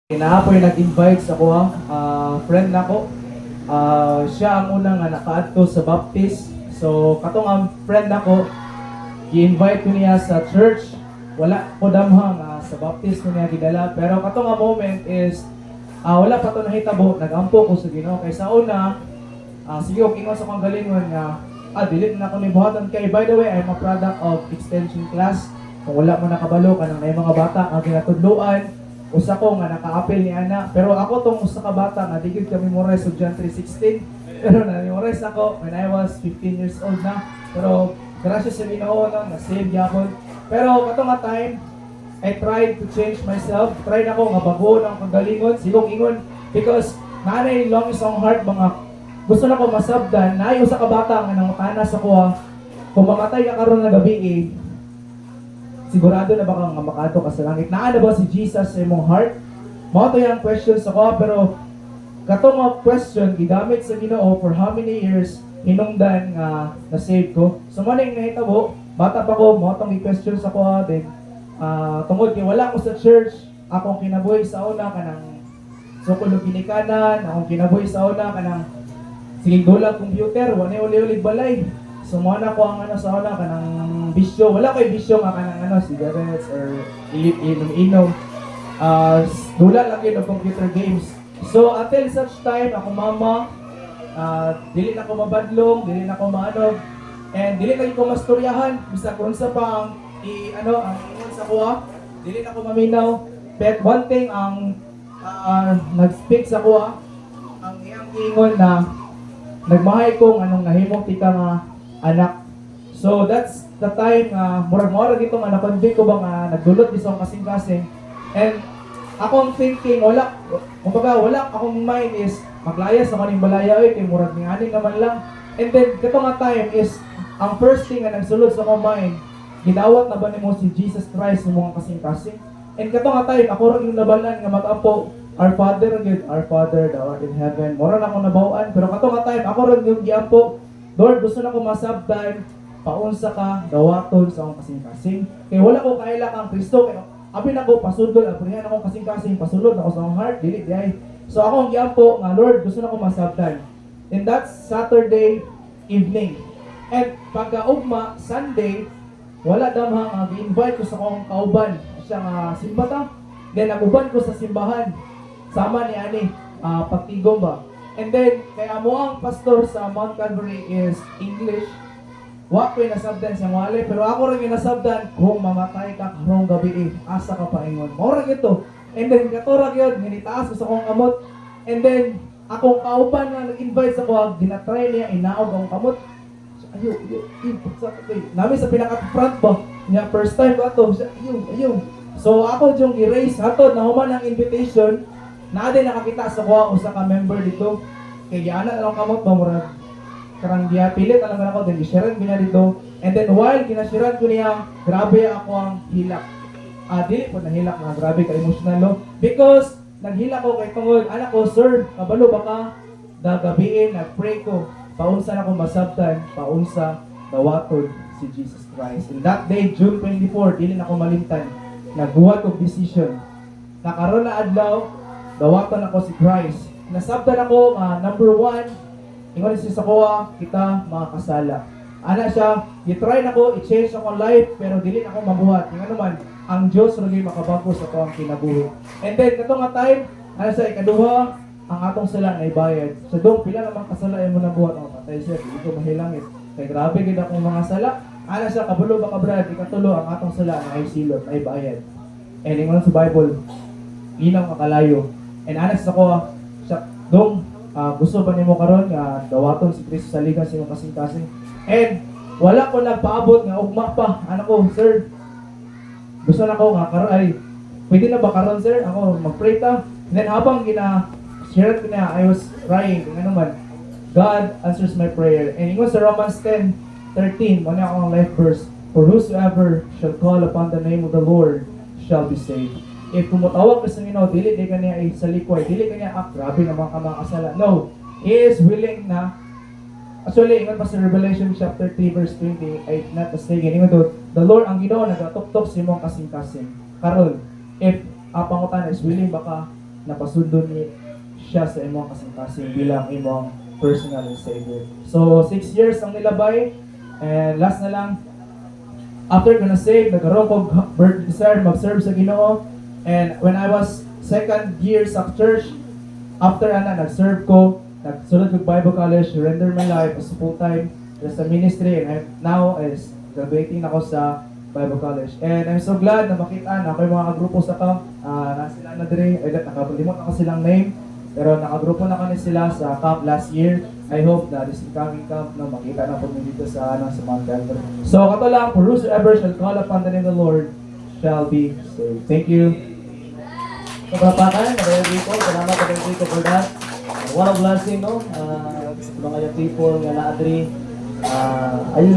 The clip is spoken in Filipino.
Kinahapoy nag-invite sa kuha, friend nako. Siya ang unang nga nakaadto sa Baptist. So katong ang friend nako, gi-invite ko niya sa church. Wala ko damhang sa Baptist ko niya gidala. Pero katong ang moment is wala pa to nahitabo, nagampo ko sa Ginoo kay sa una. Sige og ingon sa kong galingon nga dili na ako ni buhatan kay, by the way, I'm a product of extension class. Kung wala mo nakabalo kanang may mga bata ang ginatudloan, usa ko nga naka-apel ni ana, pero ako tong usa ka bata nga digid kami memorize sa John 3:16, pero na-memorize ako when I was 15 years old na. Pero gracias sa Ginoo na save gyapon. Pero katong nga time I tried to change myself. Try na ko nga bago ng kagalingon, sigong ingon, because nanay long isang heart mga gusto na ko masabdan na usa ka bata nga nangutana sa kuha kung mamatay ka karon nga gabi sigurado na ba kang makadto ka sa langit? Naa na ba si Jesus sa imong heart? Mao to yung question sa ko, pero katong nga question gigamit sa Ginoo for how many years hinungdan nga na-save ko. So man yung nahitabo, bata pa ko, mao tong i-question sa ko din. Tungod kay wala ko sa church, akong kinabuhi sa una kanang sukulog ginikanan, akong kinabuhi sa una kanang sige dulag computer, wala uli-ulig balay. So mo na ko ang sa una kanang bisyo. Wala ko'y bisyo nga kanang cigarettes or inom-inom. Dula lang yun ng computer games. So until such time, ako mama, dili na ko mabadlong, dili na ko maano, and dili na ko masturyahan. Bisa kung sa pang ang ingon sa kuha, dili na ko maminaw. But one thing ang nag-speak sa kuha, ang iyang ingon na nagmahay kong anong nahimong tika nga anak. So that's the time murag-murag itong na-convict ko ba nga nagdulot isang kasing-kasing. And akong thinking, wala akong mind is maglayas sa maning balaya kay murag ning aning naman lang. And then katong nga time is ang first thing nga nagsulod sa akong mind, gidawat na ba nimo si Jesus Christ sa mga kasing-kasing. And katong nga time ako ra yung nabalan nga mag-ampo Our Father, thou art in heaven. Mura na akong nabawaan, pero katong nga time ako ra yung giampo, Lord, gusto na ko masabdan, paunsa ka, dawaton sa akong kasing-kasing. Kaya wala ko kaila kang Kristo, kaya abi na ko pasudol, abrihan akong kasing-kasing, pasulod ako sa akong heart, dili diay. So akong giampo nga, Lord, gusto na ko masabdan. And that's Saturday evening. And pagkaugma, Sunday, wala damhang gi-invite ko sa akong kauban, siya nga simbata. Then naguban ko sa simbahan, sama ni ani, pagtigom ba. And then, kaya mo ang pastor sa Mount Calvary is English. Wa ko'y nasabdan siya wali, pero ako rin yung nasabdan, kung mamatay ka karong gabi asa ka pa ingon. Maurag ito. And then, katurag yun, nginitaas ko sa kong kamot. And then, akong kauban na nag-invite sa kuha, ginatry niya, inaog akong kamot. Ayaw. Namin sa pinaka-front ba, niya first time ko ato, ayaw. So, ako yung i-raise, hatod, nahuman ang invitation, na din nakakita sa kuha usa ka member dito. Kay giana lang kamot ba murag karang giapilit alam na ako din i-share ko niya dito. And then while ginashiran ko niya, grabe ako ang hilak. Dili po nahilak na grabe ka emotional no. Because naghilak ko kay tungod anak ko, sir, kabalo baka dagabiin nagpray ko. Paunsa na ko masabtan, paunsa dawaton si Jesus Christ. And that day, June 24, dili na ko malimtan. Nagbuhat og decision. Nakaroon na adlaw, dawaton ako si Christ. Nasabtan ako, number one, ingon siya sa kuha, kita makakasala. Ana siya, i-try na ko, i-change akong life, pero dili na ako mabuhat. Yung naman, ang Diyos rin makabago sa ko ang kinabuhi. And then, katong nga time, ano sa ikaduha, ang atong sala na ibayad. So doon, pila naman kasala yung muna buhat. Patay siya, hindi ko mahilangit. Kaya grabe gid akong mga sala. Ana siya, kabulo ba ka Brad, ikatulo, ang atong sala na ay silot, ay bayad. And ingon sa Bible, inaw kakalayo. And anak sa ko, dong, gusto ba nimo karon nga dawaton si Kristo sa ligan sa imong kasing-kasing? And wala ko nagpaabot nga ugma pa. Anak ko, sir, gusto na ko nga karon ay pwede na ba karon sir? Ako mag-pray ta. And then habang share ko na, I was crying. Ano man, God answers my prayer. And ingon sa Romans 10:13, mo na akong life verse. For whosoever shall call upon the name of the Lord shall be saved. If kumutawag ka sa Ginoo, dili di kaniya ay sa likway, dili kaniya grabe naman ka mga kasala. No, He is willing na. Actually, ingon pa sa Revelation chapter 3 verse 28, not mistaken, ingon to, the Lord ang Ginoo nagatuktok sa imong kasing-kasing. Karon, if pangutan is willing baka napasundo ni siya sa imong kasing-kasing bilang imong personal savior. So 6 years ang nilabay, and last na lang, after ko na save, nagkaroon ko birth desire mag-serve sa Ginoo. And when I was second year sa church, after nag-serve ko, nagsulod ko Bible college, surrender my life as full-time sa ministry, and now is graduating na ako sa Bible college. And I'm so glad na makita na ako yung mga grupo sa camp, na sila na dire, nakalimot ako silang name, pero nakagrupo na kami sila sa camp last year. I hope na this coming camp na makita na po dito sa sa Mount Calvary. So kato lang, for whosoever shall call upon the name of the Lord shall be saved. Thank you. So, kapatan, Rodrigo, salamat Rodrigo for that. What a blessing, no? Mga young people nga naadri, ayun